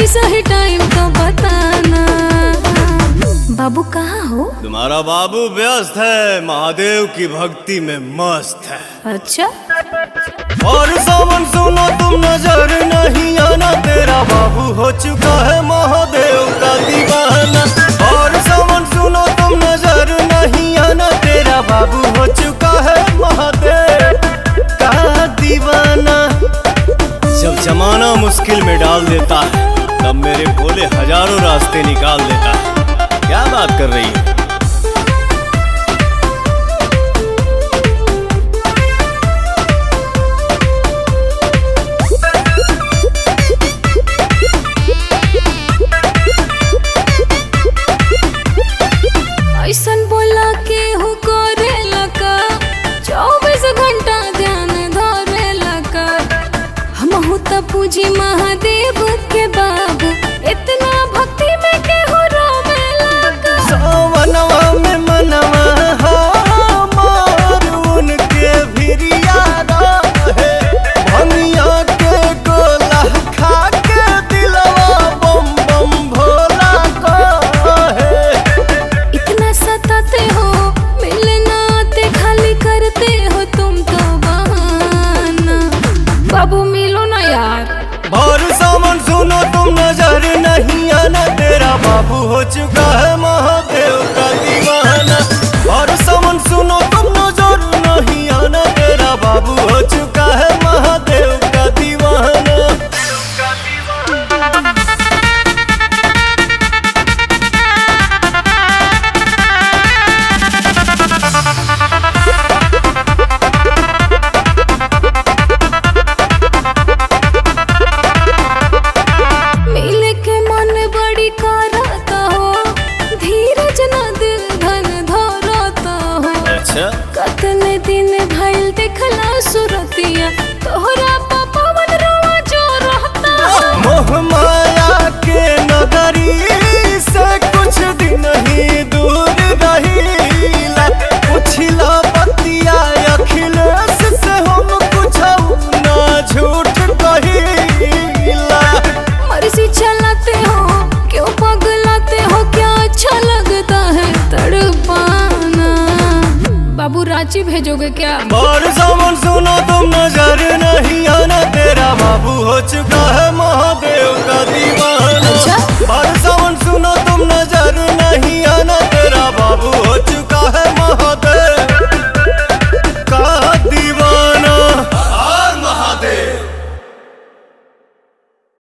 सही टाइम तो बताना। बाबू कहाँ हो? तुम्हारा बाबू व्यस्त है, महादेव की भक्ति में मस्त है। अच्छा। और सावन सुनो तुम नजर नहीं आना, तेरा बाबू हो चुका है महादेव का दीवाना। और सावन सुनो तुम नजर नहीं आना, तेरा बाबू हो चुका है महादेव का दीवाना। जब जमाना मुश्किल में डाल देता है, तब मेरे भोले हजारों रास्ते निकाल देता है। क्या बात कर रही है? ऐसन बोला के हो करे लका, 24 घंटा ध्यान धरे लका। हम तो पूजी महादेव के बाबू, इतना भक्ति में के हो रोवे लका। सावनवा में मनवा हमार उनके भिरिया रहे, भंगिया के गोला खा के दिलवा बम बम भोला कहे। इतना सताते हो, मिलना आते खाली करते हो तुम तो बहाना। बाबू मिलो ना यार। भर सावन सुनो तुम नजर नहीं आना, तेरा बाबू हो चुका है महादेव का दीवाना। भर सावन सुनो तुम नजर नहीं आना, तेरा बाबू हो चुका है महादेव का दीवाना। मिले के मन बड़ी करता हो, धीरज न दिल धन धरता हो। अच्छा, कतने दिन भइल देखला सुरतिया, तोहरा पवन रोवा जो रहता हो। मोह माया के नगरी से कुछ दिन ही दूर रहीला। पुछला बतिया अखिलेश से हम कुछ ना झूठ कहीला। मर्जी चलाते हो, क्यों पगलाते हो, क्या अच्छा लगता है तड़पाना। बाबू रांची भेजोगे क्या? और सावन सुनो तुम नजर नहीं आना, तेरा बाबू हो चुका है महादेव का दीवाना। अच्छा? और सावन सुनो तुम नजर